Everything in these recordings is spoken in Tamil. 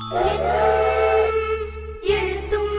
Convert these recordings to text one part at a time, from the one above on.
என்னும் எழுத்தும்.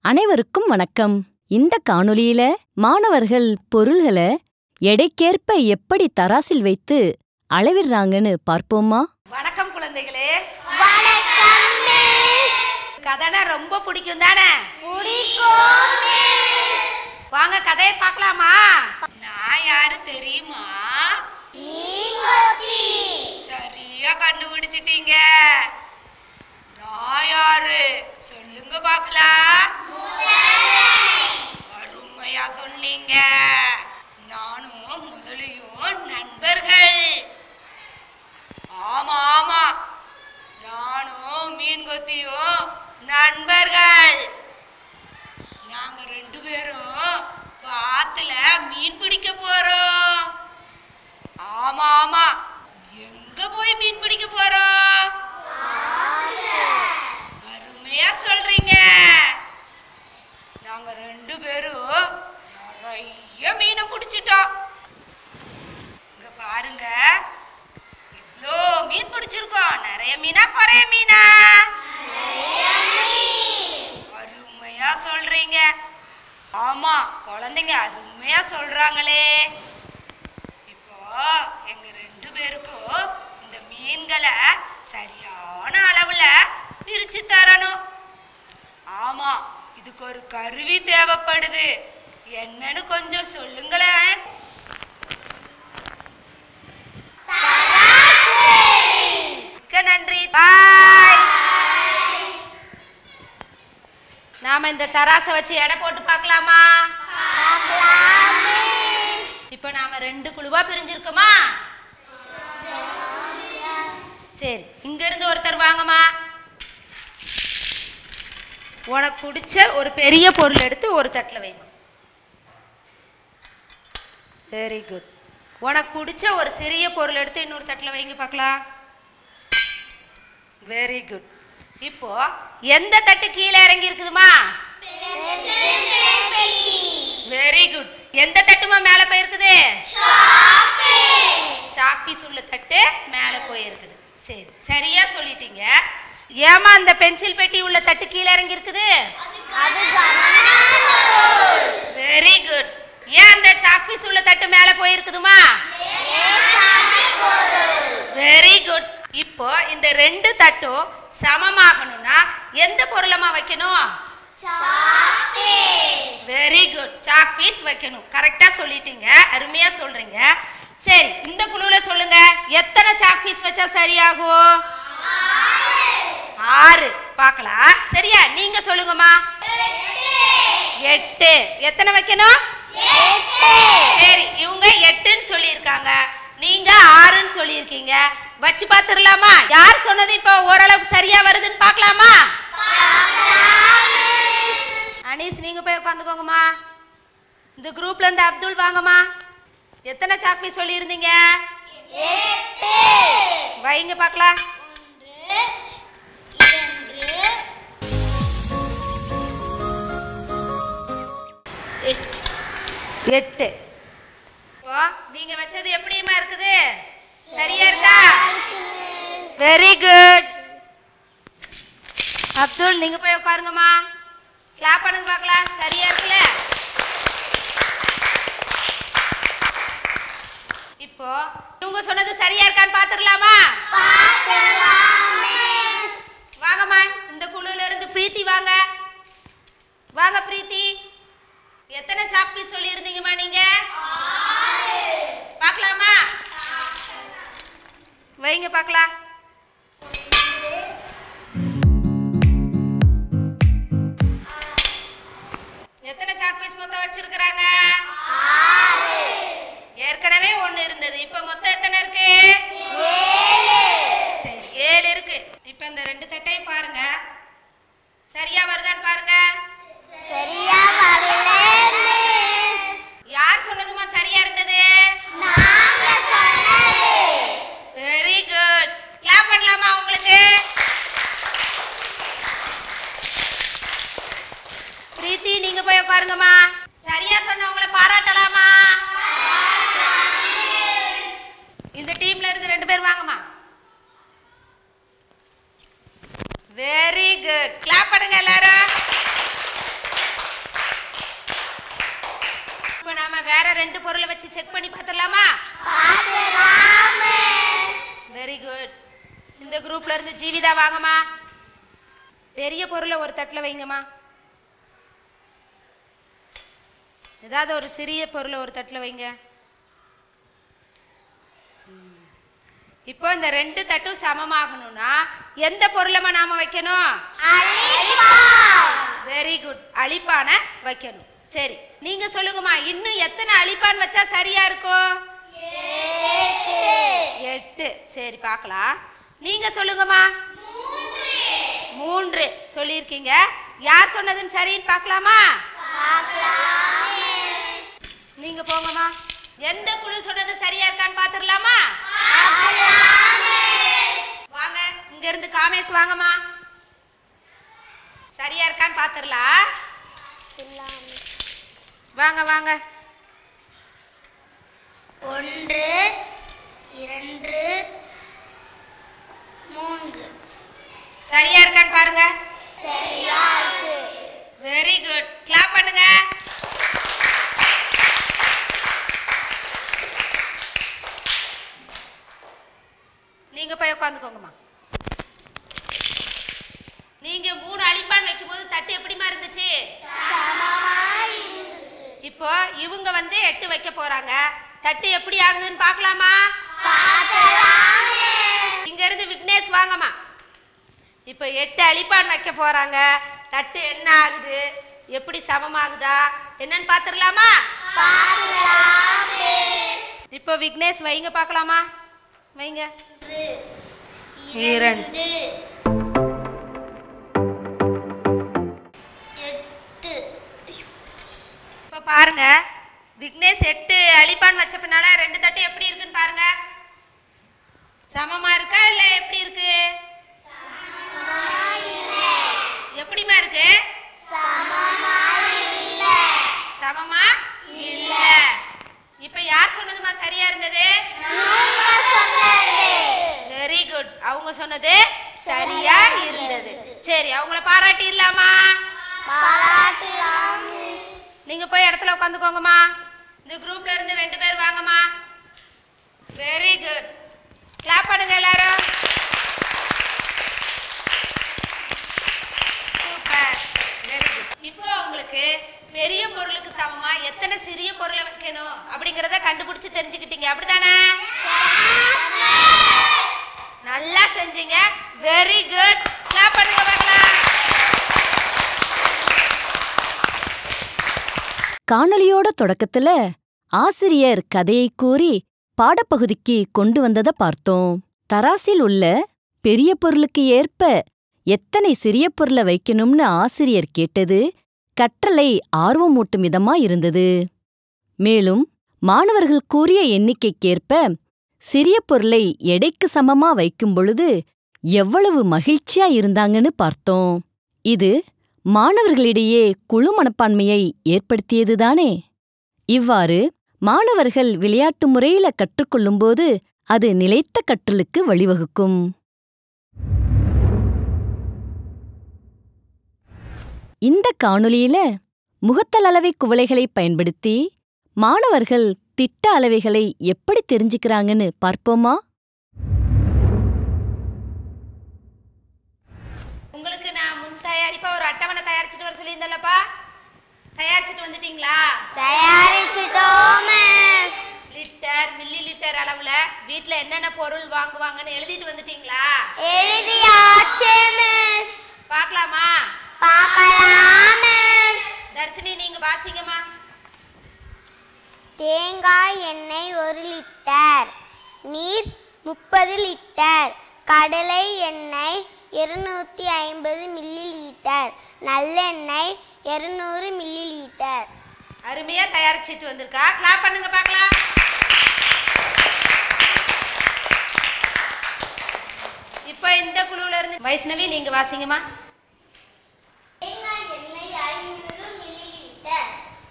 அனைவருக்கும் வணக்கம். இந்த காணொளியில மாணவர்கள் பொருள்களை எடைக்கேற்ப எப்படி தராசில் வைத்து அளவிடுறாங்கன்னு பார்ப்போமா? வணக்கம் குழந்தைகளே. வணக்கம் மிஸ். கதைனா ரொம்ப பிடிக்கும் தானே? பிடிக்கும் மிஸ். வாங்க கதையை பார்க்கலாமா? நான் யாரு தெரியுமா? மீன்கொத்தி. சரியா கண்டுபிடிச்சிட்டீங்க. நான் யாரு சொல்லுங்க பார்க்கலாம். அருமையா சொன்னீங்க. நானும் முதலையும் நண்பர்கள். ஆமா ஆமா, நானும் மீன்கொத்தியும் நண்பர்கள். நாங்க ரெண்டு பேரும் பாத்துல மீன் பிடிக்க போறோம். ஆமா ஆமா, எங்க போய் மீன் பிடிக்க போறோம்? அருமையா சொல்றீங்க. நாங்க ரெண்டு பேரும் நிறைய மீனை பிடிச்சிட்டோம். இங்க பாருங்க, இவ்வளோ மீன் பிடிச்சிருக்கோம். நிறைய மீனா குறைய மீனா? அருமையா சொல்றீங்க. ஆமா, குழந்தைங்க அருமையா சொல்றாங்களே. இப்போ எங்க ரெண்டு பேருக்கும் இந்த மீன்களை சரியான அளவுல பிரிச்சு தரணும். ஆமா, இதுக்கு ஒரு கருவி தேவைப்படுது. என்னன்னு கொஞ்சம் சொல்லுங்களேன். நன்றி, பாய். நாம இந்த தராசை வச்சு எடை போட்டு பார்க்கலாமா? இப்போ நாம ரெண்டு குழுவா பிரிஞ்சிருக்கோமா? சரி, இங்க இருந்து ஒருத்தர் வாங்கம்மா. உனக்கு பிடிச்ச ஒரு பெரிய பொருள் எடுத்து ஒரு தட்டில் வைமா. Very good. உனக்கு பிடிச்ச ஒரு சிறிய பொருள் எடுத்து இன்னொரு தட்டில் வைங்க பார்க்கலாம். Very good. இப்போ எந்த தட்டு கீழே இறங்கி இருக்குதுமா? Very good. எந்த தட்டுமா மேலே போயிருக்குது? சாக் பீஸ் உள்ள தட்டு மேலே போயிருக்குது. சரி, சரியா சொல்லிட்டீங்க. ஏமா அந்த பென்சில் பெட்டி உள்ள தட்டு கீழே இறங்கி இருக்குது? Very good. ஏன் அந்த சாக் பீஸ் உள்ள தட்டு மேலே போயிருக்குதுமா? Very good. இப்போ இந்த ரெண்டு தட்டும் சமமாகணும்னா எந்த பொருளமா வைக்கணும்? வெரி குட், சாக் பீஸ் வைக்கணும். கரெக்டா சொல்லிட்டீங்க, அருமையா சொல்றீங்க. சரி, இந்த குழுவுல சொல்லுங்க, எத்தனை சாக் பீஸ் வச்சா சரியாகும்? 6. பார்க்கலாம். சரியா? நீங்க சொல்லுங்கம்மா. 8. எத்தனை வைக்கணும்? 8. சரி, இவங்க 8ன்னு சொல்லியிருக்காங்க, நீங்க 6ன்னு சொல்லியிருக்கீங்க. வச்சு பார்த்துடலாமா? யார் சொன்னது இப்போ ஓரளவுக்கு சரியா வருதுன்னு பார்க்கலாமா? அனீஸ், நீங்க போய் உட்காந்துக்கோங்கம்மா. இந்த குரூப்ல இருந்து அப்துல் வாங்கம்மா. எத்தனை சாக் பீஸ் சொல்லி இருந்தீங்க? 8. வைங்க பார்க்கலாம். 8. நீங்க வச்சது எப்படிமா இருக்குது? சரியா இருக்கா? Very good. அப்துல், நீங்க போய் உட்காருங்கம்மா. கிளாப் பண்ணுங்க பார்க்கலாம். சரியா இருக்குல்ல? இப்போ இவங்க சொன்னது சரியா இருக்கான்னு பாத்துடலாமா? வாங்கம்மா. இந்த குழுல இருந்து பிரீத்தி வாங்க. வாங்க பிரீத்தி. எத்தனை சாக் பீஸ் சொல்லி இருந்தீங்கம்மா நீங்க? 6. பார்க்கலாமா? வைங்க பார்க்கலாம். எத்தனை சாக் பீஸ் மொத்தம் வச்சிருக்காங்க? 6. ஏற்கனவே 1 இருந்தது, இப்போ மொத்தம் எத்தனை இருக்கு? நாம வேற 2 பொருளை வச்சு செக் பண்ணி பார்த்துடலாமா? Very good. இந்த குரூப்ல இருந்து ஜீவிதா வாங்கம்மா. பெரிய பொருளை ஒரு தட்டுல வைங்கம்மா. ஏதாவது ஒரு சிறிய பொருளை ஒரு தட்டுல வைங்க. இப்போ இந்த 2 தட்டும் சமமாகணும்னா எந்த பொருளமா நாம வைக்கணும்? Very good. அழிப்பான வைக்கணும். சரி, நீங்க சொல்லுங்கம்மா, இன்னும் எத்தனை அழிப்பான் வச்சா சரியா இருக்கும்? 8. சரி, பார்க்கலாம். நீங்க சொல்லுங்கம்மா. 3 சொல்லியிருக்கீங்க. யார் சொன்னதுன்னு சரின்னு பார்க்கலாமா? நீங்க போங்கம்மா. எந்த குழு சொன்னது சரியா இருக்கான்னு பாத்துடலாமா? வாங்க, இங்க இருந்து காமேஷ் வாங்கம்மா. சரியா இருக்கான்னு பாத்துடலாம். வாங்க வாங்க. 1 2 3 சரியா இருக்கான்னு பாருங்க. சரியா இருக்கு. Very good. கிளாப் பண்ணுங்க. நீங்க போய் உட்காந்துக்கோங்கம்மா. நீங்க 3 அழிப்பான் வைக்கும்போது தட்டு எப்படிமா இருந்துச்சு? இப்போ இவங்க 8 வைக்க போறாங்க. தட்டு எப்படி ஆகுதுன்னு பார்க்கலாமா? இங்க இருந்து விக்னேஷ் வாங்கம்மா. இப்போ 8 அழிப்பான் வைக்க போறாங்க. தட்டு என்ன ஆகுது, எப்படி சமமாகுதா என்னன்னு பாத்துடலாமா? இப்போ விக்னேஷ் வைங்க பார்க்கலாமா? வைங்க. 2 இப்போ பாருங்க, விக்னேஷ் 8 அழிப்பான் வச்ச பின்னால 2 தட்டு எப்படி இருக்குன்னு பாருங்க. சமமா இருக்கா இல்ல எப்படி இருக்கு? எப்படிமா இருக்கு? சமமா இல்ல. இப்ப யார் சொன்னதுமா சரியா இருந்தது? Very good. அவங்க சொன்னது சரியா இருந்தது. சரி, அவங்கள பாராட்டிடலாமா? நீங்க போய் இடத்துல உட்காந்துக்கோங்கம்மா. இந்த குரூப்ல இருந்து 2 பேர் வாங்கம்மா. Very good. கிளாப் பண்ணுங்க எல்லாரும். சூப்பர். Very good. இப்போ உங்களுக்கு பெரிய பொருளுக்கு சமமா எத்தனை சிறிய பொருளை வைக்கணும் அப்படிங்கறத கண்டுபிடிச்சு தெரிஞ்சுக்கிட்டீங்க, அப்படிதானே? நல்லா செஞ்சீங்க. Very good. கிளாப் பண்ணுங்க பார்க்கலாம். காணொளியோட தொடக்கத்துல ஆசிரியர் கதையை கூறி பாடப்பகுதிக்கு கொண்டு வந்ததை பார்த்தோம். தராசில் உள்ள பெரிய பொருளுக்கு ஏற்ப எத்தனை சிறிய பொருளை வைக்கணும்னு ஆசிரியர் கேட்டது கற்றலை ஆர்வமூட்டும் விதமா இருந்தது. மேலும் மாணவர்கள் கூறிய எண்ணிக்கைக்கேற்ப சிறிய பொருளை எடைக்கு சமமா வைக்கும் பொழுது எவ்வளவு மகிழ்ச்சியா இருந்தாங்கன்னு பார்த்தோம். இது மாணவர்களிடையே குழு மனப்பான்மையை ஏற்படுத்தியதுதானே? இவ்வாறு மாணவர்கள் விளையாட்டு முறையில கற்றுக்கொள்ளும்போது அது நிலைத்த கற்றலுக்கு வழிவகுக்கும். இந்த காணொளியில முகத்தல் அளவை குவளைகளை பயன்படுத்தி மாணவர்கள் திட்ட அளவைகளை எப்படி தெரிஞ்சுக்கிறாங்கன்னு பார்ப்போமா? உங்களுக்கு நான் முன் தயாரிப்பா ஒரு அட்டவணை தயாரிச்சுட்டு வர சொல்லியிருந்தேன்லப்பா, தயாரிச்சுட்டு வந்துட்டீங்களா? தயாரிச்சிட்டோம் மிஸ். லிட்டர் மில்லி லிட்டர் அளவுல வீட்ல என்னென்ன பொருள் வாங்குவாங்கன்னு எழுதிட்டு வந்துட்டீங்களா? எழுதியாச்சு மிஸ். பார்க்கலாமா? பார்க்கலாம் மிஸ். தர்ஷினி நீங்க வாசிங்கம்மா. தேங்காய் எண்ணெய் 1 லிட்டர், நீர் 30 லிட்டர், கடலை எண்ணெய் 250 மில்லி லிட்டர், நல்லெண்ணெய் 200 மில்லி லிட்டர். அருமையா தயாரிச்சிட்டு வந்திருக்கா. கிளாப் பண்ணுங்க பார்க்கலாம். இப்போ இந்த குழுவுல இருந்து வைஷ்ணவி நீங்க வாசிங்கம்மா. தேங்காய் எண்ணெய் 500 மில்லி லிட்டர்,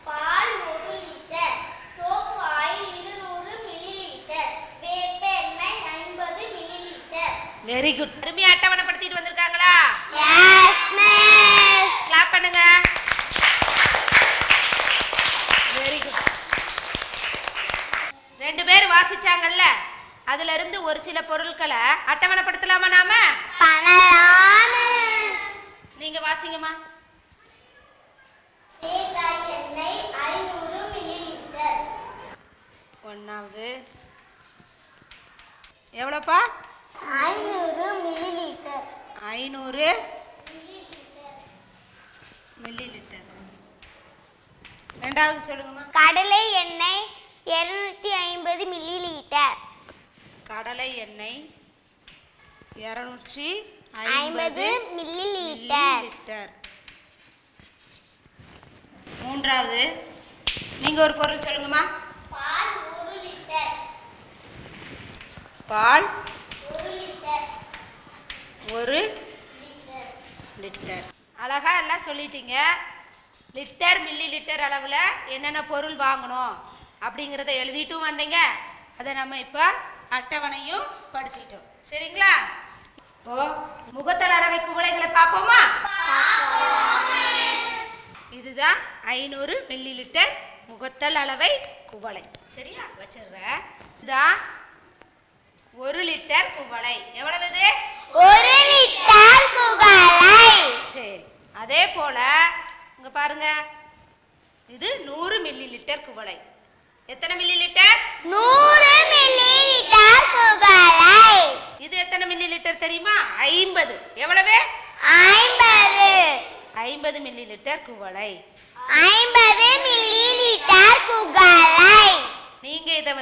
பால் 1 litre, soap oil 200 milli litre, வேப்ப எண்ணெய் 50 மில்லி லிட்டர். Very good. அருமையா அட்டவணைப்படுத்திட்டு வந்திருக்காங்களா? Yes miss. கிளாப் பண்ணுங்க. Very good. 2 பேர் வாசிச்சாங்கல்ல, அதுல இருந்து ஒரு சில பொருட்களை அட்டவணைப்படுத்தலாமா நாம? நீங்க வாசிங்கம்மா. தேங்காய் எண்ணெய் 500 மில்லிலிட்டர். ஒன்னாவது எவ்வளோப்பா? 500 மில்லிலிட்டர். 500 மில்லிலிட்டர். ரெண்டாவது சொல்லுங்கம்மா. கடலை எண்ணெய் 250 மில்லிலிட்டர். கடலை எண்ணெய் 250 மில்லிலிட்டர். மூன்றாவது நீங்க ஒரு பொருள் சொல்லுங்கம்மா. பால் 1 லிட்டர். பால் 1 லிட்டர். 1 லிட்டர். அழகா எல்லாம் சொல்லிட்டீங்க. லிட்டர் மில்லி லிட்டர் அளவில் என்னென்ன பொருள் வாங்கணும் அப்படிங்கிறத எழுதிட்டும் வந்தீங்க. அதை நம்ம இப்போ அட்டவணையும் படுத்திட்டோம். சரிங்களா? இப்போ முகத்தல் அளவை குவளைகளை பார்ப்போமா? இதுதான் 500 மில்லி லிட்டர் முகத்தல் அளவை குவளை. சரியா? வச்சிடுறேன். இதுதான் 1 லிட்டர் குவளை. எவ்வளவு இது? 1 லிட்டர் குவளை. சரி. அதே போல இங்க பாருங்க, இது 100 மில்லி லிட்டர் குவளை. எத்தனை மில்லி லிட்டர்? 100 மில்லிலிட்டர் குவளை. இது எத்தனை மில்லி லிட்டர் தெரியுமா? 50. எவ்வளவு? 50 மில்லி லிட்டர் குவளை. 50 மில்லிலிட்டர் குவளை. நீங்க இதை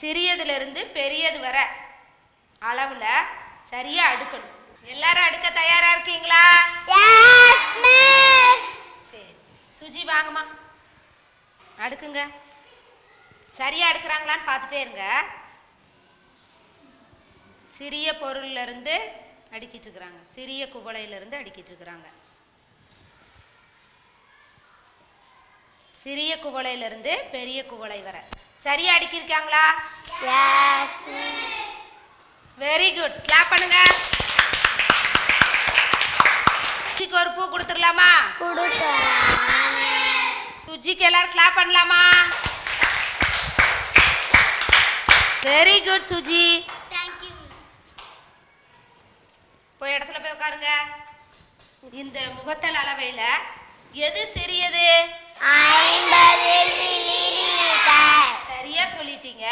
சிறியதுல இருந்து பெரியது வரை அளவுல சரியா அடுக்கணும். எல்லாரும் அடுக்க தயாரா இருக்கீங்களா? Yes, miss. சரி, சுஜி வாங்கம்மா, அடுக்குங்க. சரியா அடுக்குறாங்களான்னு பார்த்துட்டே இருங்க. சிறிய பொருள்ல இருந்து அடுக்கிட்டு இருக்கிறாங்க, சிறிய குவளையில இருந்து அடுக்கிட்டு இருக்கிறாங்க. சிறிய குவளையில இருந்து பெரிய குவளை வரை சரியா அடுக்கியிருக்காங்களா? Yes, very good. கிளாப் பண்ணுங்க. சுஜிக்கு ஒரு பூ கொடுத்துடலாமா? சுஜிக்கு எல்லாரும் கிளாப் பண்ணலாமா? Very good Suji. Thank you. போய் இடத்துல போய் உட்காருங்க. இந்த முகத்தல் அளவையில எது சிறியது? 50 மில்லிலிட்டர். சரியா சொல்லிட்டீங்க.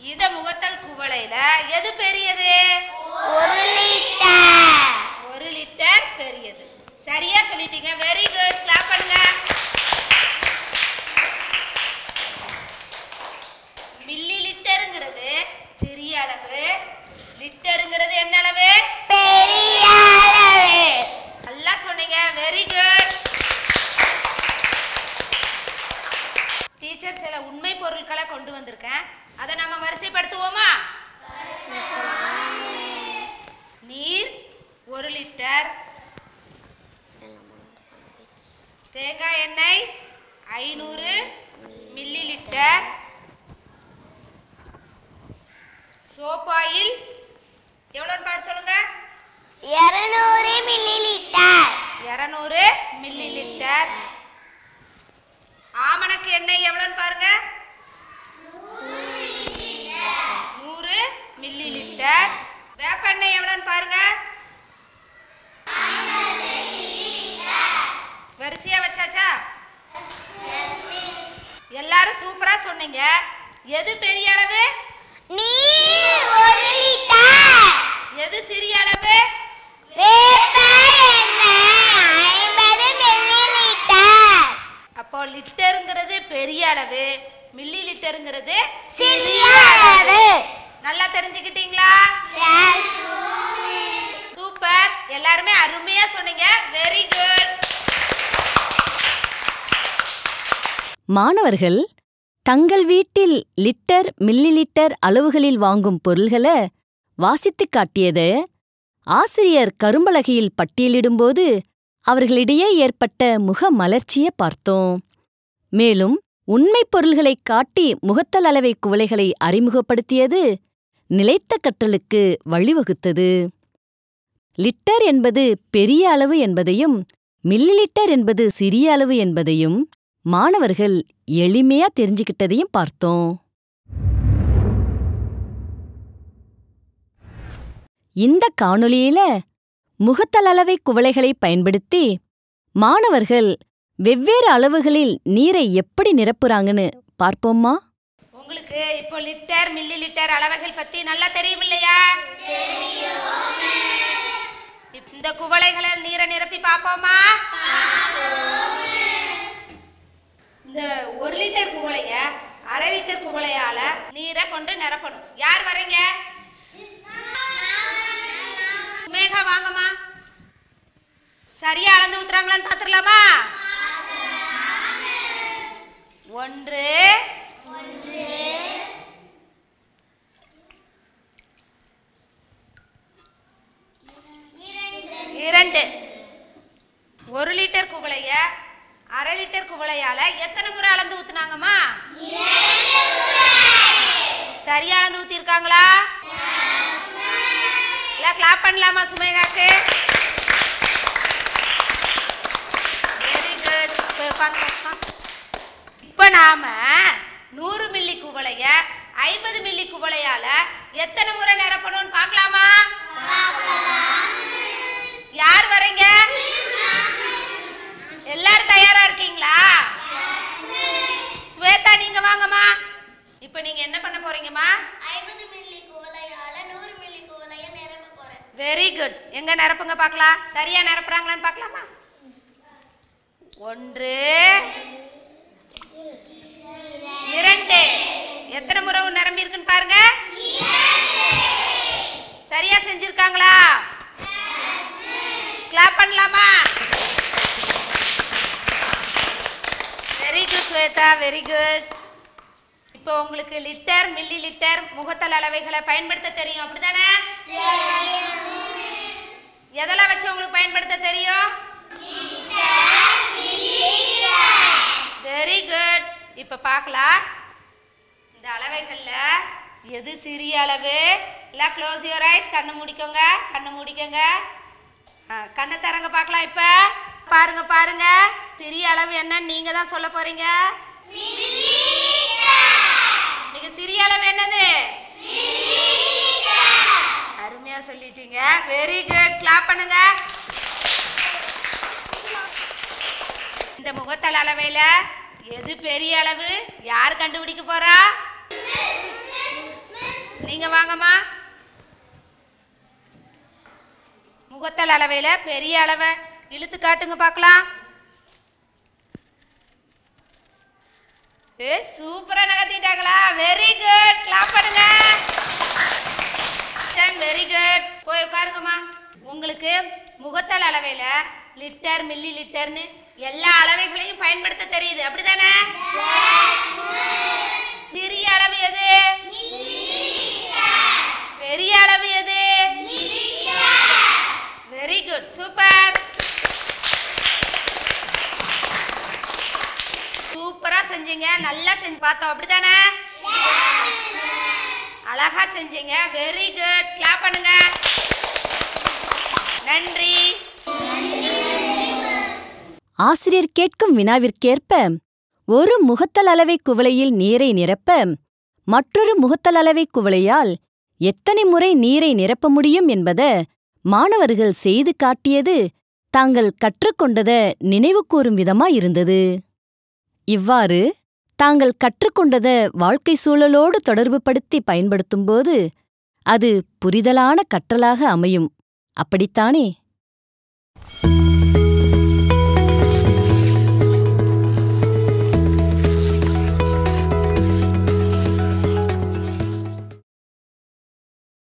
இந்த முகத்தல் குவளையில எது பெரியது? 1 லிட்டர். 1 லிட்டர் பெரியது. சரியா சொல்லிட்டீங்க. Very good. கிளாப் பண்ணுங்க. மில்லி லிட்டருங்கிறது சிறிய அளவு, லிட்டருங்கிறது என்ன அளவு? பெரிய அளவு. நல்லா சொன்னீங்க. Very good. டீச்சர் சில உண்மை பொருட்களை கொண்டு வந்திருக்கேன். அதை நம்ம வரிசைப்படுத்துவோமா? நீர் 1 லிட்டர், தேங்காய் எண்ணெய் 500 மில்லி லிட்டர், சோப் ஆயில் எவ்வளோன்னு பாரு சொல்லுங்க. 200 மில்லிலிட்டர். 200 milli litre. ஆமணக்கு எண்ணெய் எவ்வளோன்னு பாருங்க. 100 மில்லி லிட்டர். வேப்பெண்ணெய் எவ்வளோன்னு பாருங்க. வரிசையா வச்சாச்சா? எல்லாரும் சூப்பரா சொன்னீங்க. எது பெரிய அளவு? நீர் 1 லிட்டர். எது சிறிய அளவு? வேப்ப எண்ணெய் 50 மில்லிலிட்டர். அப்போ லிட்டருங்கிறது பெரிய அளவு, மில்லி லிட்டருங்கிறது சிறிய அளவு. நல்லா தெரிஞ்சுக்கிட்டீங்களா? Yes. சூப்பர். எல்லாருமே அருமையா சொன்னீங்க. Very good. மாணவர்கள் தங்கள் வீட்டில் லிட்டர் மில்லி லிட்டர் அளவுகளில் வாங்கும் பொருள்களை வாசித்துக் காட்டியது ஆசிரியர் கரும்பலகையில் பட்டியலிடும்போது அவர்களிடையே ஏற்பட்ட முக மலர்ச்சியை பார்த்தோம். மேலும் உண்மைப் பொருள்களைக் காட்டி முகத்தல் அளவை குவளைகளை அறிமுகப்படுத்தியது நிலைத்த கற்றலுக்கு வழிவகுத்தது. லிட்டர் என்பது பெரிய அளவு என்பதையும் மில்லி லிட்டர் என்பது சிறிய அளவு என்பதையும் மாணவர்கள் எளிமையா தெரிஞ்சுக்கிட்டதையும் பார்த்தோம். இந்த காணொளியில முகத்தளவை குவளைகளை பயன்படுத்தி மாணவர்கள் வெவ்வேறு அளவுகளில் நீரை எப்படி நிரப்புறாங்கன்னு பார்ப்போமா? உங்களுக்கு இப்போ லிட்டர் மில்லி லிட்டர் அளவுகள் பத்தி நல்லா தெரியும் இல்லையா? இந்த குவளைகளை நீரை நிரப்பி பார்ப்போமா? இந்த 1 லிட்டர் குவளைய 1/2 லிட்டர் குவளையால நீரை கொண்டு நிரப்பணும். யார் வரீங்க? மேகா வாங்கம்மா. சரியா அளந்து ஊத்துறாங்களான்னு பாத்துடலாமா? 1 2 1 லிட்டர் குவளைய 1/2 லிட்டர் குவளையால எத்தனை முறை அளந்து ஊத்துனாங்கம்மா? 2 முறை. சரியா அளந்து ஊத்தி இருக்காங்களா? இல்ல கிளாப் பண்ணலாமா சுமேகாக்கு? Very good. இப்ப நாம 100 மில்லி குவளைய 50 மில்லி குவளையால எத்தனை முறை நிரப்பணும்னு பார்க்கலாமா? யார் வரீங்க? எல்லாரும் தயாரா இருக்கீங்களா? ஸ்வேதா நீங்க வாங்கம்மா. இப்போ நீங்க என்ன பண்ண போறீங்கம்மா? 50 மில்லி குவளையால 100 மில்லி குவளைய நிரப்ப போறேன். Very good. எங்க நிரப்புங்க பார்க்கலாம். சரியா நிரப்புறாங்களான்னு பார்க்கலாமா? 1 2 எத்தனை முறை நிரம்பி இருக்குன்னு பாருங்க. சரியா செஞ்சிருக்காங்களா? கிளாப் பண்ணலாமா? Very good Swetha, very good. இப்போ உங்களுக்கு லிட்டர் மில்லி லிட்டர் முகத்தல் அளவைகளை பயன்படுத்த தெரியும் அப்படிதானே? எதெல்லாம் வச்சு உங்களுக்கு பயன்படுத்த தெரியும்? Very good. இப்ப பார்க்கலாம் இந்த அளவைகள்ல எது சிறிய அளவு. இல்ல க்ளோஸ் யுவர் ஐஸ். கண்ணு மூடிக்கோங்க, கண்ணு மூடிக்கோங்க. கண்ணை தரங்க பார்க்கலாம். இப்ப பாருங்க பாருங்க, சிறிய அளவு என்னன்னு நீங்க தான் சொல்ல போறீங்க. நீங்க சிறிய அளவு என்னது? அருமையா சொல்லிட்டீங்க. Very good. கிளாப் பண்ணுங்க. இந்த முகத்தல் அளவையில எது பெரிய அளவு யார் கண்டுபிடிக்க போறா? நீங்க வாங்கம்மா. முகத்தல் அளவையில பெரிய அளவை இழுத்து காட்டுங்க பார்க்கலாம். சூப்பரா நகர்த்திட்டாங்களா? Very good. கிளாப் பண்ணுங்க. Very good. போய் உட்காருங்கம்மா. உங்களுக்கு முகத்தல் அளவையில லிட்டர் மில்லி லிட்டர்னு எல்லா அளவைகளையும் பயன்படுத்த தெரியுது அப்படிதானே? சிறிய அளவு எது? பெரிய அளவு எது? Very good. சூப்பர். சூப்பரா செஞ்சீங்க. நல்லா செஞ்சு பார்த்தோம் அப்படிதானே? அழகா செஞ்சீங்க. Very good. கிளாப் பண்ணுங்க. நன்றி. ஆசிரியர் கேட்கும் வினாவிற்கேற்ப ஒரு முகத்தல் அளவை குவளையில் நீரை நிரப்ப மற்றொரு முகத்தல் அளவை குவளையால் எத்தனை முறை நீரை நிரப்ப முடியும் என்பத மாணவர்கள் செய்து காட்டியது தாங்கள் கற்றுக்கொண்டத நினைவு கூறும் விதமாயிருந்தது. இவ்வாறு தாங்கள் கற்றுக்கொண்டத வாழ்க்கை சூழலோடு தொடர்புபடுத்தி பயன்படுத்தும்போது அது புரிதலான கற்றலாக அமையும். அப்படித்தானே?